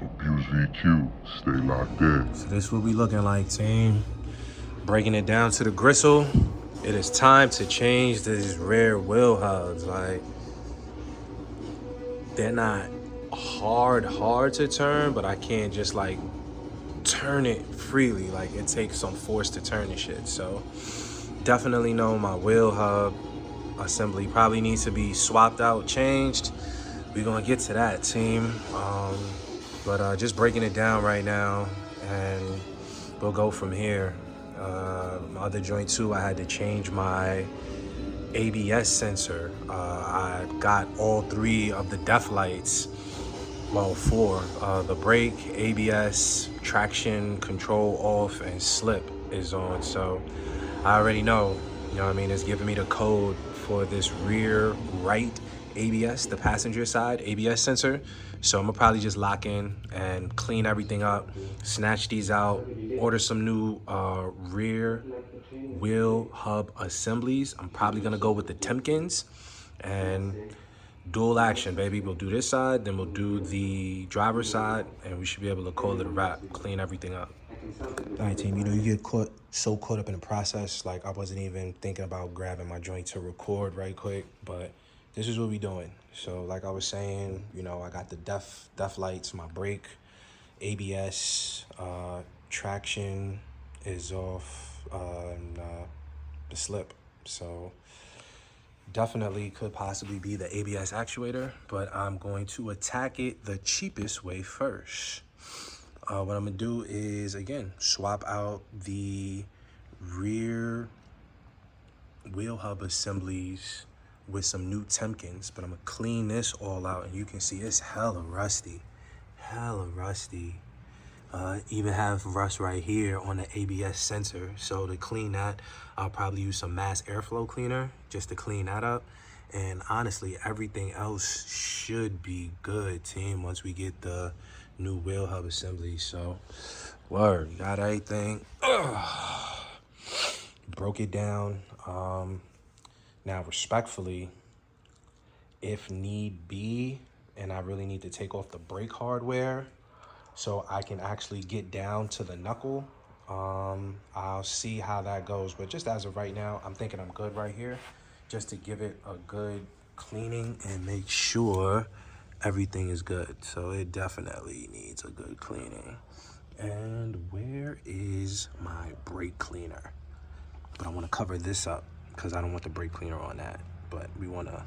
Abuse VQ, stay locked in. So this what we looking like, team. Breaking it down to the gristle. It is time to change these rear wheel hubs. Like, they're not hard to turn, but I can't just like turn it freely. Like, it takes some force to turn the shit. So definitely know my wheel hub assembly probably needs to be swapped out, changed. We're gonna get to that, team. But just breaking it down right now, and we'll go from here. My other joint too, I had to change my ABS sensor. I got all three of the def lights, well, four. The brake, ABS, traction, control off, and slip is on. So I already know, you know what I mean, it's giving me the code for this rear right ABS, the passenger side ABS sensor. So I'm gonna probably just lock in and clean everything up, snatch these out, order some new rear wheel hub assemblies. I'm probably gonna go with the Timkins and dual action, baby. We'll do this side, then we'll do the driver's side, and we should be able to call it a wrap, clean everything up. All right, team, you know, you get so caught up in the process, like I wasn't even thinking about grabbing my joint to record right quick, but this is what we doing. So like I was saying, you know, I got the def lights, my brake, ABS, traction is off, and the slip. So definitely could possibly be the ABS actuator, but I'm going to attack it the cheapest way first. What I'm gonna do is, again, swap out the rear wheel hub assemblies with some new Timkins, but I'm gonna clean this all out, and you can see it's hella rusty. Even have rust right here on the ABS sensor. So to clean that, I'll probably use some mass airflow cleaner just to clean that up. And honestly, everything else should be good, team, once we get the new wheel hub assembly. So, word, got everything. Broke it down. Now, respectfully, if need be, and I really need to take off the brake hardware so I can actually get down to the knuckle, I'll see how that goes. But just as of right now, I'm thinking I'm good right here, just to give it a good cleaning and make sure everything is good. So it definitely needs a good cleaning. And where is my brake cleaner? But I want to cover this up because I don't want the brake cleaner on that. But we want to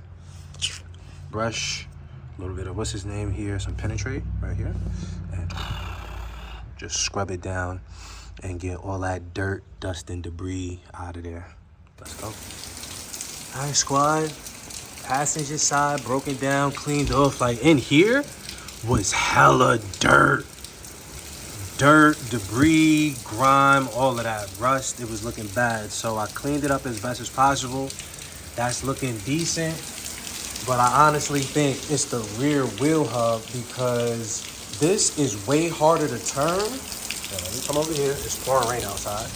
brush a little bit of, what's his name here, some penetrate right here, and just scrub it down and get all that dirt, dust, and debris out of there. Let's go. All right, squad. Passenger side broken down, cleaned off. Like, in here was hella dirt, debris, grime, all of that, rust. It was looking bad, so I cleaned it up as best as possible. That's looking decent, but I honestly think it's the rear wheel hub because this is way harder to turn. Now, let me come over here. It's pouring rain outside.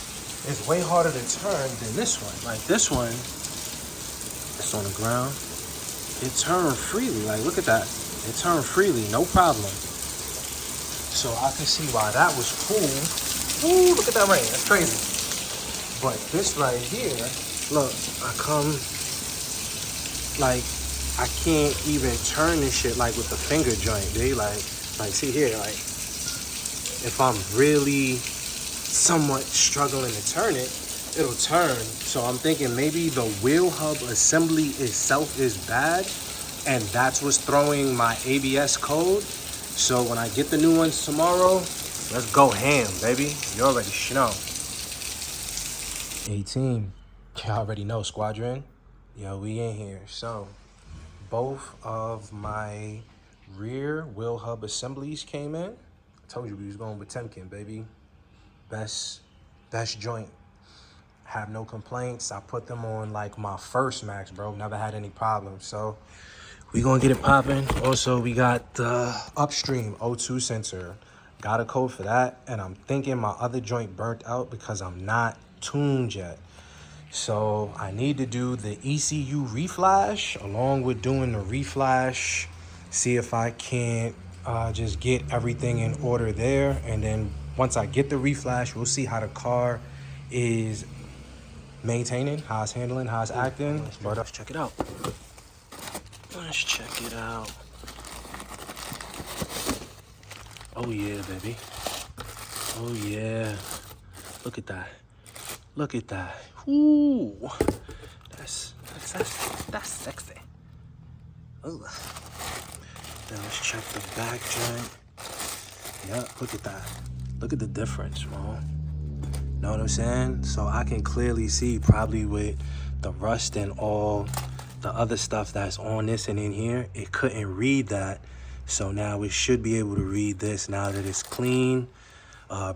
It's way harder to turn than this one. Like, this one, it's on the ground. It turned freely. Like, look at that. It turned freely, no problem. So I can see why that was cool. Ooh, look at that rain. That's crazy. But this right here, look, I come, like, I can't even turn this shit like with the finger joint, dude. Like see here, like, if I'm really somewhat struggling to turn it, it'll turn. So I'm thinking maybe the wheel hub assembly itself is bad, and that's what's throwing my ABS code. So when I get the new ones tomorrow, let's go ham, baby. You already know. 18. You already know, squadron. Yo, we in here. So both of my rear wheel hub assemblies came in. I told you we was going with Timken, baby. Best joint. Have no complaints. I put them on like my first Max, bro. Never had any problems. So we gonna get it popping. Also, we got the upstream O2 sensor. Got a code for that. And I'm thinking my other joint burnt out because I'm not tuned yet. So I need to do the ECU reflash along with doing the reflash. See if I can't just get everything in order there, and then once I get the reflash, we'll see how the car is maintaining, how it's handling, how it's acting. But let's check it out. Let's check it out. Oh yeah, baby. Oh yeah. Look at that. Look at that. Ooh. That's sexy. Ooh. Then let's check the back joint. Yeah, look at that. Look at the difference, man. Know what I'm saying? So I can clearly see, probably with the rust and all the other stuff that's on this and in here, it couldn't read that. So now it should be able to read this now that it's clean,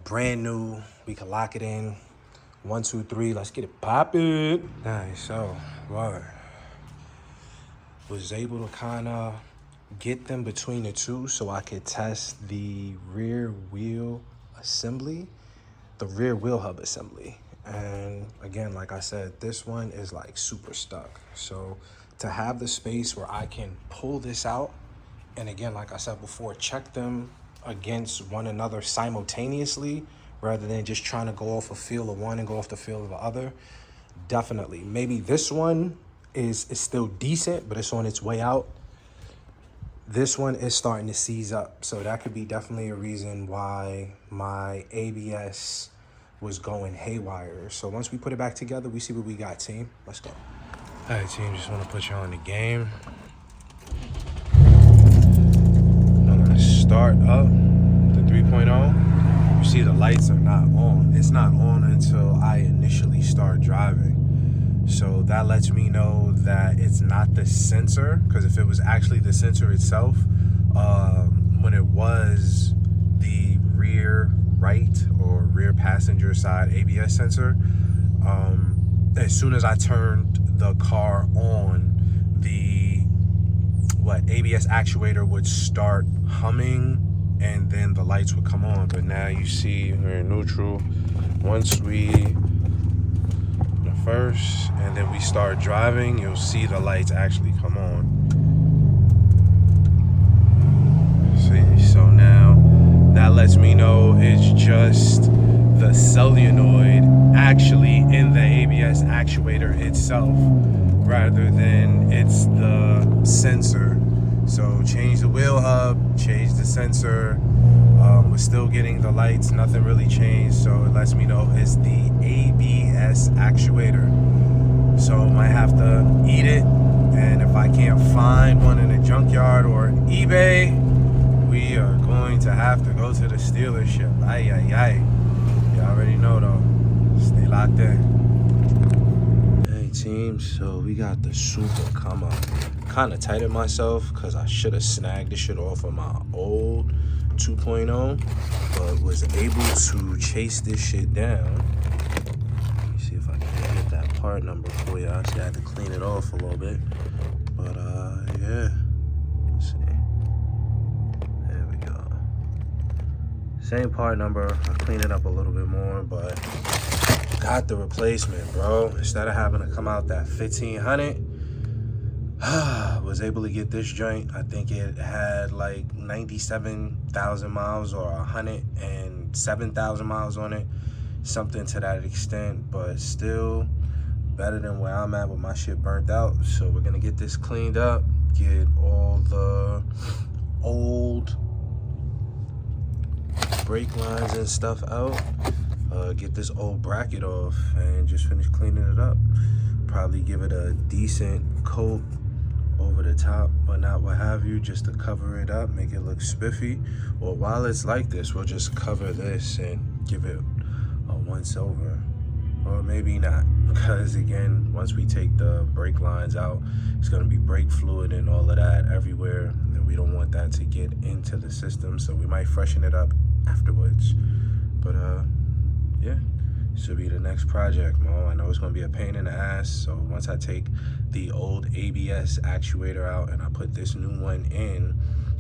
brand new. We can lock it in. 1, 2, 3. Let's get it popping. Nice. So, was able to kind of get them between the two so I could test the rear wheel assembly, the rear wheel hub assembly. And again, like I said, this one is like super stuck. So to have the space where I can pull this out, and again, like I said before, check them against one another simultaneously rather than just trying to go off a feel of one and go off the feel of the other. Definitely. Maybe this one is still decent, but it's on its way out. This one is starting to seize up. So that could be definitely a reason why my ABS was going haywire. So once we put it back together, we see what we got, team. Let's go. All right, team, just want to put you on the game. I'm going to start up the 3.0. You see the lights are not on. It's not on until I initially start driving. So that lets me know that it's not the sensor, because if it was actually the sensor itself, when it was the rear right or rear passenger side ABS sensor, as soon as I turned the car on, the ABS actuator would start humming and then the lights would come on. But now you see we're in neutral. Once we first and then we start driving, you'll see the lights actually come on. See, so now that lets me know it's just the solenoid actually in the ABS actuator itself rather than it's the sensor. So change the wheel hub, change the sensor. We're still getting the lights, nothing really changed, so it lets me know it's the ABS actuator. So I might have to eat it, and if I can't find one in a junkyard or eBay, we are going to have to go to the dealership. Ay, ay, ay. You already know though, stay locked in. Hey team, so we got the super come up. Kind of tightened myself because I should have snagged this shit off of my old 2.0, but was able to chase this shit down. Let me see if I can get that part number for you. I actually had to clean it off a little bit, but yeah, let's see. There we go. Same part number. I cleaned it up a little bit more, but got the replacement, bro. Instead of having to come out that 1,500. Was able to get this joint. I think it had like 97,000 miles or 107,000 miles on it, something to that extent, but still better than where I'm at with my shit burnt out. So we're gonna get this cleaned up, get all the old brake lines and stuff out, get this old bracket off, and just finish cleaning it up. Probably give it a decent coat over the top, but not what have you, just to cover it up, make it look spiffy. Or while it's like this, we'll just cover this and give it a once over. Or maybe not, because again, once we take the brake lines out, it's going to be brake fluid and all of that everywhere, and we don't want that to get into the system, so we might freshen it up afterwards. But yeah, should be the next project, Mo. I know it's gonna be a pain in the ass, so once I take the old ABS actuator out and I put this new one in,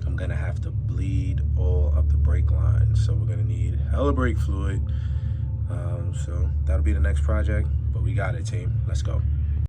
I'm gonna have to bleed all of the brake lines. So we're gonna need hella brake fluid. So that'll be the next project, but we got it, team. Let's go.